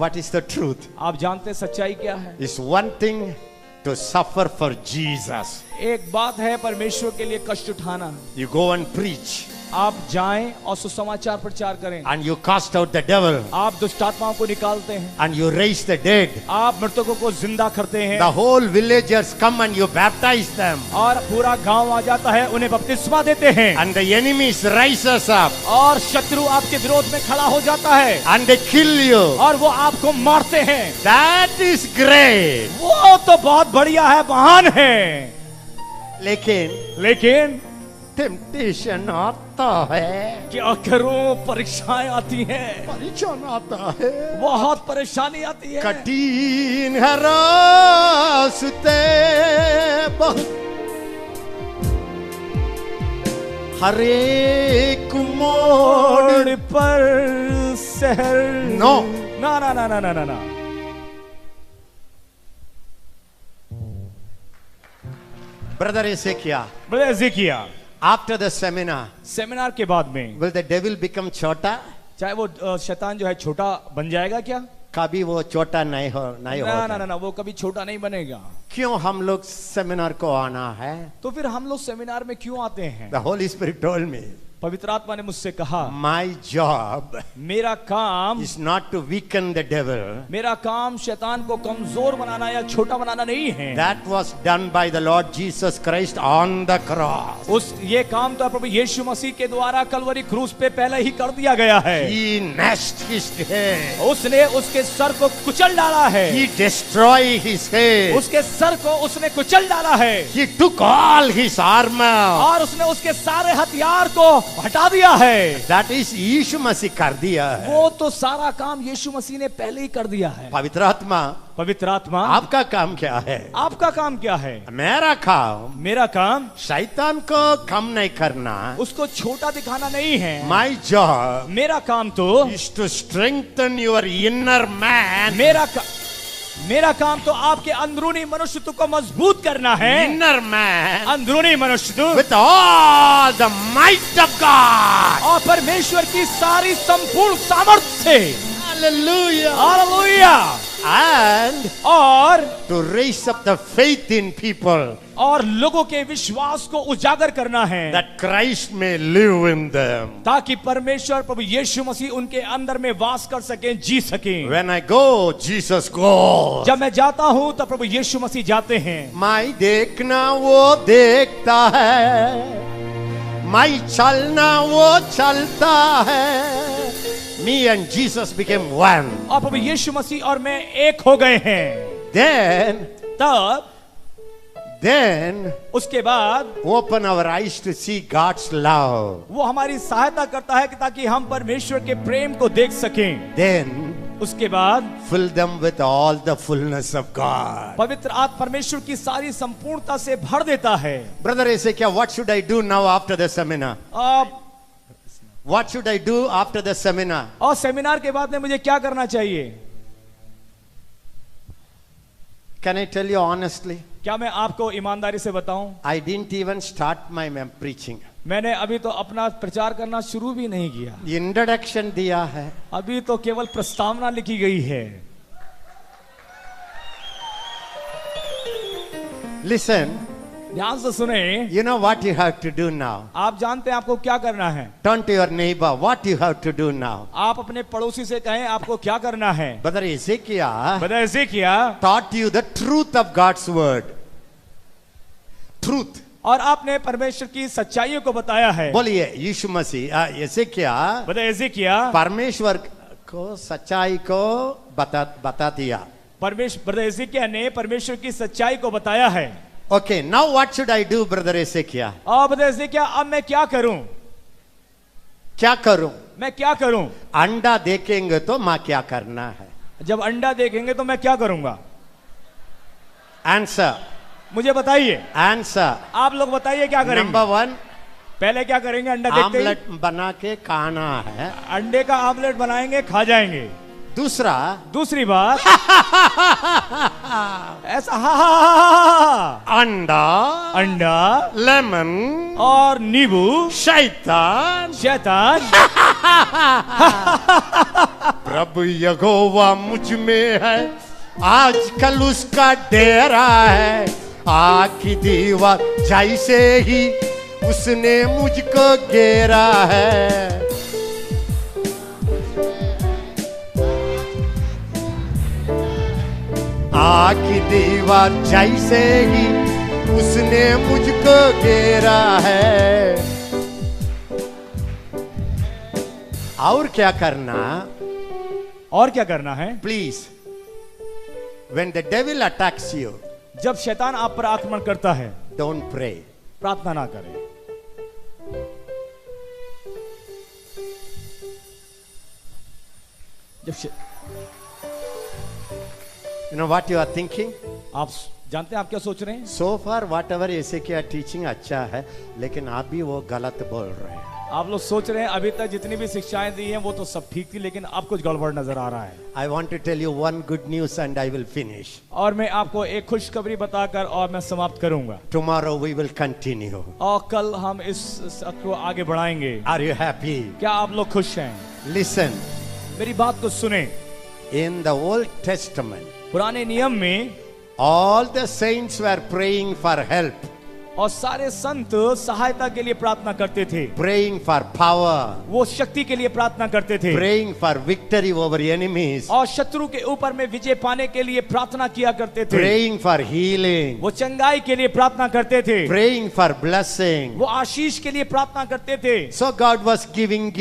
what is the truth? आप जानते सच्चाई क्या है? It's one thing to suffer for Jesus. एक बात है परमेश्वर के लिए कष्ट उठाना, You go and preach आप जाएं और सुसमाचार प्रचार करें, and you cast out the devil आप दुष्ट आत्माओं को निकालते हैं, and you raise the dead. आप मृतकों को जिंदा करते हैं, The whole villagers come and you baptize them. और पूरा गांव आ जाता है, उन्हें बपतिस्मा देते हैं, And the enemies rises up और शत्रु आपके विरोध में खड़ा हो जाता है and they kill you. और वो आपको मारते हैं। That is great. वो तो बहुत बढ़िया है, महान है। लेकिन temptation आता है, क्या करूं, परीक्षाएं आती हैं, परेशान आता है, बहुत परेशानी आती है। कठिन है रास्ते बहुत, हर एक मोड़ पर शहर No. ना ना ना ना ना ना ना Brother Ezekiel, brother Ezekiel, after the seminar, seminar के बाद में will the devil become छोटा? चाहे वो शैतान जो है छोटा बन जाएगा क्या? कभी वो छोटा नहीं ना होगा। ना ना ना, वो कभी छोटा नहीं बनेगा। क्यों हम लोग सेमिनार को आना है? तो फिर हम लोग सेमिनार में क्यों आते हैं? The Holy Spirit told me, पवित्र आत्मा ने मुझसे कहा, my job मेरा काम is not to weaken the devil. मेरा काम शैतान को कमजोर बनाना या छोटा बनाना नहीं है। That was done by the Lord Jesus Christ on the cross. ये काम तो प्रभु यीशु मसीह के द्वारा कलवरी क्रूस पे पहले ही कर दिया गया है। He gnashed his head. उसने उसके सर को कुचल डाला है। He destroyed his head. उसके सर को उसने कुचल डाला है। He took all his armor. और उसने उसके सारे हथियार को हटा दिया है। That is यीशु मसीह कर दिया है। वो तो सारा काम यीशु मसीह ने पहले ही कर दिया है। पवित्र आत्मा, आपका काम क्या है? आपका काम क्या है? मेरा काम शैतान को कम नहीं करना, उसको छोटा दिखाना नहीं है। My job मेरा काम तो is to strengthen your inner man. मेरा काम तो आपके अंदरूनी मनुष्यत्व को मजबूत करना है। Inner man अंदरूनी मनुष्यत्व with all the might of God. और परमेश्वर की सारी संपूर्ण सामर्थ्य से। Hallelujah. हालेलुया। And और to raise up the faith in people और लोगों के विश्वास को उजागर करना है, that Christ may live in them. ताकि परमेश्वर प्रभु यीशु मसीह उनके अंदर में वास कर सके, जी सके। When I go, Jesus goes. जब मैं जाता हूं तब प्रभु यीशु मसीह जाते हैं। मैं देखना वो देखता है, मैं चलना वो चलता है। Me and Jesus became one. और प्रभु यीशु मसीह और मैं एक हो गए हैं। Then उसके बाद open our eyes to see God's love. वो हमारी सहायता करता है कि ताकि हम परमेश्वर के प्रेम को देख सकें। Then उसके बाद fill them with all the fullness of God. पवित्र आत्मा परमेश्वर की सारी संपूर्णता से भर देता है। Brother Ezekiel, what should I do now after the seminar? What should I do after the seminar? और सेमिनार के बाद में मुझे क्या करना चाहिए? Can I tell you honestly? क्या मैं आपको ईमानदारी से बताऊं? I didn't even start my preaching. मैंने अभी तो अपना प्रचार करना शुरू भी नहीं किया। Introduction दिया है। अभी तो केवल प्रस्तावना लिखी गई है। Listen. ध्यान से सुने। You know what you have to do now? आप जानते हैं आपको क्या करना है? Turn to your neighbor. What you have to do now? आप अपने पड़ोसी से कहें आपको क्या करना है? Brother Ezekiel taught you the truth of God's word. Truth. और आपने परमेश्वर की सच्चाइयों को बताया है। बोलिए यीशु मसीह एजेकिया परमेश्वर को सच्चाई को बता दिया। ब्रदर एजेकिया ने परमेश्वर की सच्चाई को बताया है। Okay, now what should I do, brother Ezekiel? Brother Ezekiel, अब मैं क्या करूं? मैं क्या करूं? अंडा देखेंगे तो मां क्या करना है? जब अंडा देखेंगे तो मैं क्या करूंगा? आंसर, मुझे बताइए। आंसर, आप लोग बताइए क्या करेंगे? नंबर 1, पहले क्या करेंगे? अंडा देखते ही आमलेट बना के खाना है। अंडे का आमलेट बनाएंगे, खा जाएंगे। दूसरी बात ऐसा अंडा लेमन और नींबू शैतान प्रभु यहोवा मुझ में है, आजकल उसका डेरा है। आग की दीवार जैसे ही उसने मुझको घेरा है। आग की दीवार जैसे ही उसने मुझको घेरा है। और क्या करना? और क्या करना है? Please, when the devil attacks you, जब शैतान आप पर आक्रमण करता है, don't pray. प्रार्थना ना करें। जब You know what you are thinking? आप जानते हैं आप क्या सोच रहे हैं? So far whatever ऐसे क्या teaching अच्छा है, लेकिन आप भी वो गलत बोल रहे हैं। आप लोग सोच रहे हैं अभी तक जितनी भी शिक्षाएं दी हैं वो तो सब ठीक थी, लेकिन अब कुछ गड़बड़ नजर आ रहा है। I want to tell you one good news and I will finish. और मैं आपको एक खुशखबरी बताकर और मैं समाप्त करूंगा। Tomorrow we will continue. और कल हम इस सत्र को आगे बढ़ाएंगे। Are you happy? क्या आप लोग खुश हैं? Listen. मेरी बात को सुने। In the Old Testament, पुराने नियम में all the saints were praying for help, और सारे संत सहायता के लिए प्रार्थना करते थे, praying for power, वो शक्ति के लिए प्रार्थना करते थे, praying for victory over enemies, और शत्रु के ऊपर में विजय पाने के लिए प्रार्थना किया करते थे, praying for healing, वो चंगाई के लिए प्रार्थना करते थे, praying for blessing. वो आशीष के लिए प्रार्थना करते थे। So God was giving.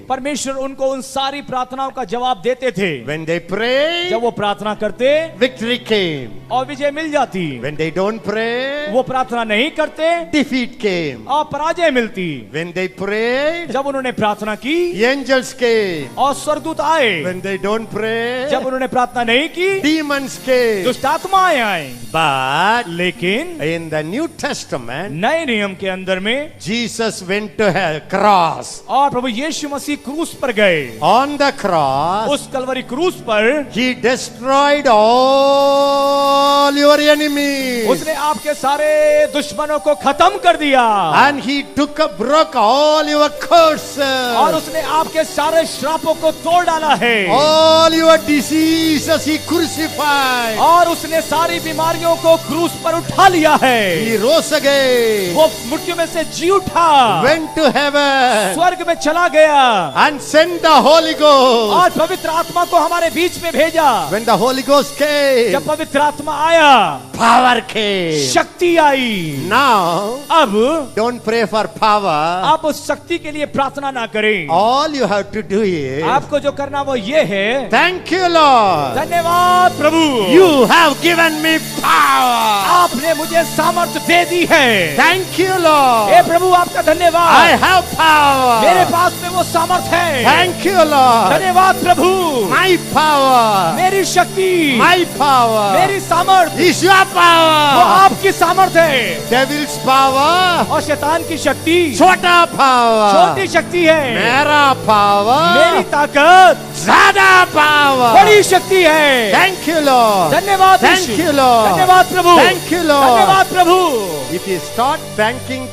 परमेश्वर उनको उन सारी प्रार्थनाओं का जवाब देते थे। When they pray, जब वो प्रार्थना करते, victory came. और विजय मिल जाती। When they don't pray, वो प्रार्थना नहीं करते, defeat came. और पराजय मिलती। When they prayed, जब उन्होंने प्रार्थना की, angels came. और स्वर्गदूत आए। When they don't pray, जब उन्होंने प्रार्थना नहीं की, demons came. दुष्ट आत्माएं आए। But लेकिन in the New Testament, नए नियम के अंदर में Jesus went to a cross. और प्रभु यीशु मसीह क्रूस पर गए। On the cross, उस कलवरी क्रूस पर He destroyed all your enemies. उसने आपके सारे दुश्मनों को खत्म कर दिया। And He broke all your curses. और उसने आपके सारे श्रापों को तोड़ डाला है। All your diseases He crucified. और उसने सारी बीमारियों को क्रूस पर उठा लिया है। He rose again. वो मृत्यु में से जी उठा, Went to heaven. स्वर्ग में चला गया, And sent the Holy Ghost. और पवित्र आत्मा को हमारे बीच में भेजा। When the Holy Ghost came, जब पवित्र आत्मा आया, power came. शक्ति आई। Now, अब don't pray for power. आप उस शक्ति के लिए प्रार्थना ना करें। All you have to do is, आपको जो करना वो ये है, thank you, Lord. धन्यवाद प्रभु, You have given me power. आपने मुझे सामर्थ्य दे दी है। Thank you, Lord. हे प्रभु आपका धन्यवाद, I have power. मेरे पास में वो सामर्थ्य है। Thank you, Lord. धन्यवाद प्रभु, My power, मेरी शक्ति, my power मेरी सामर्थ्य, is your वो power. आपकी सामर्थ्य है। Devil's power, और शैतान की शक्ति छोटा power. छोटी शक्ति है। मेरा power, मेरी ताकत ज्यादा power. बड़ी शक्ति है। Thank you, Lord. धन्यवाद Thank यीशु। you, Lord. धन्यवाद प्रभु। Thank you, Lord. धन्यवाद प्रभु। If you start thanking,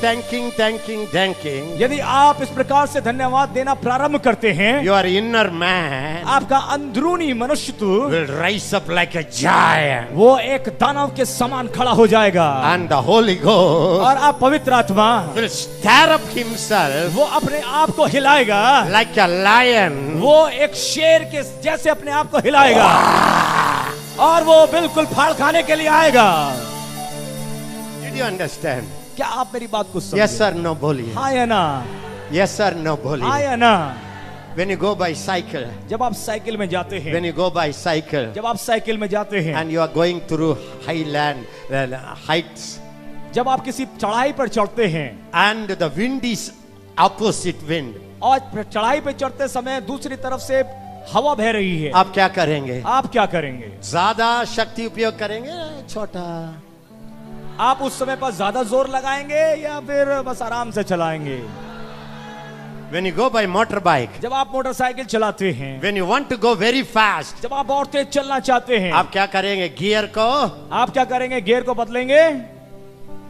यदि आप इस प्रकार से धन्यवाद देना प्रारंभ करते हैं, your inner man आपका अंदरूनी मनुष्यत्व will rise up like a giant. वो एक दानव के समान खड़ा हो जाएगा। And the Holy Ghost और आप पवित्र आत्मा will stir up himself वो अपने आप को हिलाएगा, like a lion. वो एक शेर के जैसे अपने आप को हिलाएगा, और वो बिल्कुल फाड़ खाने के लिए आएगा। Did you understand? क्या आप मेरी बात को समझे? Yes or no बोलिए. हाँ या ना? Yes or no हाँ बोलिए. या ना? When you go by cycle, जब आप साइकिल में जाते हैं, when you go by cycle जब आप साइकिल में जाते हैं, and you are going through highland heights, जब आप किसी चढ़ाई पर चढ़ते हैं and the wind is opposite wind, और चढ़ाई पे चढ़ते समय दूसरी तरफ से हवा बह रही है, आप क्या करेंगे? आप क्या करेंगे? ज्यादा शक्ति उपयोग करेंगे, छोटा? आप उस समय पर ज्यादा जोर लगाएंगे या फिर बस आराम से चलाएंगे? When you go by motorbike, जब आप मोटरसाइकिल चलाते हैं, when you want to go very fast, जब आप और तेज चलना चाहते हैं, आप क्या करेंगे? गियर को आप क्या करेंगे? गियर को बदलेंगे।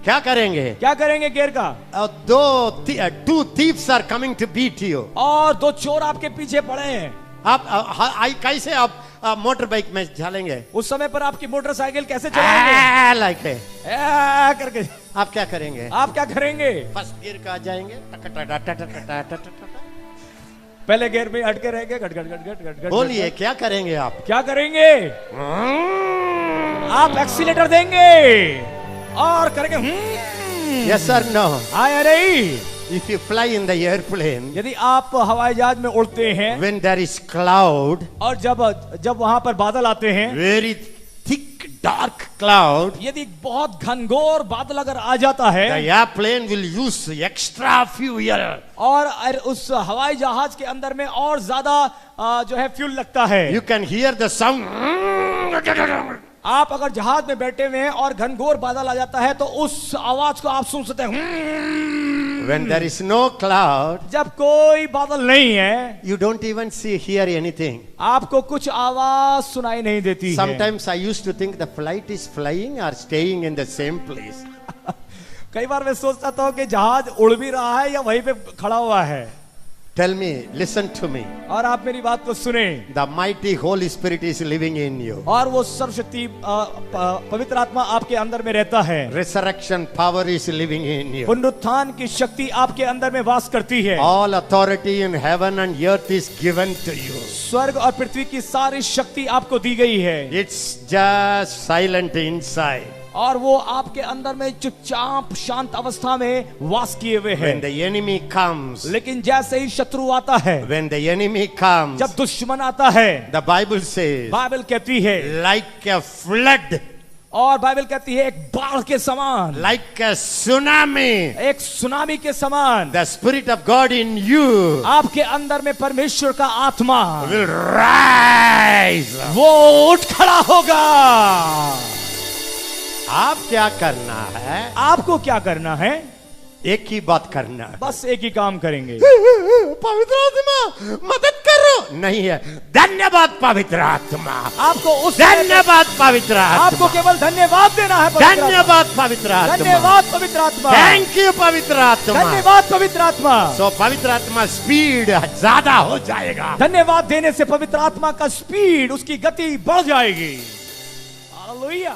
क्या करेंगे? क्या करेंगे गियर का? two thieves are coming to beat you. और दो चोर आपके पीछे पड़े हैं, आई कैसे आप मोटर बाइक में चलेंगे? उस समय पर आपकी मोटरसाइकिल कैसे चलाएंगे? लाइक है करके आप क्या करेंगे? आप क्या करेंगे? फर्स्ट गियर का जाएंगे, पहले गियर में अटके रहेंगे, गट गट गट गट गट गट। बोलिए क्या करेंगे आप? क्या करेंगे? आप एक्सीलेटर देंगे और करेंगे यस सर नो। आया नहीं? If you fly in the airplane, यदि आप हवाई जहाज में उड़ते हैं when there is cloud, और जब वहां पर बादल आते हैं, very thick dark cloud, यदि बहुत घनघोर बादल अगर आ जाता है, the airplane will use extra fuel. और उस हवाई जहाज के अंदर में और ज्यादा जो है फ्यूल लगता है। You can hear the sound. आप अगर जहाज में बैठे हुए हैं और घनघोर बादल आ जाता है तो उस आवाज को आप सुन सकते हैं। When there is no cloud, जब कोई बादल नहीं है, you don't even hear anything. आपको कुछ आवाज सुनाई नहीं देती है। Sometimes I used to think the flight is flying or staying in the same place. कई बार मैं सोचता था कि जहाज उड़ भी रहा है या वहीं पे खड़ा हुआ है। Tell me, listen to me. और आप मेरी बात को सुने। The mighty Holy Spirit is living in you. और वो सर्वशक्ति पवित्र आत्मा आपके अंदर में रहता है। Resurrection power is living in you. पुनरुत्थान की शक्ति आपके अंदर में वास करती है। All authority in heaven and earth is given to you. स्वर्ग और पृथ्वी की सारी शक्ति आपको दी गई है। It's just silent inside. और वो आपके अंदर में चुपचाप शांत अवस्था में वास किए हुए हैं। When the enemy comes, लेकिन जैसे ही शत्रु आता है, when the enemy comes, जब दुश्मन आता है, the Bible says, बाइबल कहती है, like a flood, और बाइबल कहती है एक बाढ़ के समान, like a tsunami, एक सुनामी के समान, the Spirit of God in you आपके अंदर में परमेश्वर का आत्मा will rise. वो उठ खड़ा होगा। आप क्या करना है? आपको क्या करना है? एक ही बात करना है। बस एक ही काम करेंगे। पवित्र आत्मा मदद करो नहीं है। धन्यवाद पवित्र आत्मा। आपको उस धन्यवाद पवित्र आत्मा। आपको केवल धन्यवाद देना है। धन्यवाद पवित्र आत्मा। धन्यवाद पवित्र आत्मा। थैंक यू पवित्र आत्मा। धन्यवाद पवित्र आत्मा। सो पवित्र आत्मा स्पीड ज्यादा हो जाएगा। धन्यवाद देने से पवित्र आत्मा का स्पीड, उसकी गति बढ़ जाएगी। हालेलुया।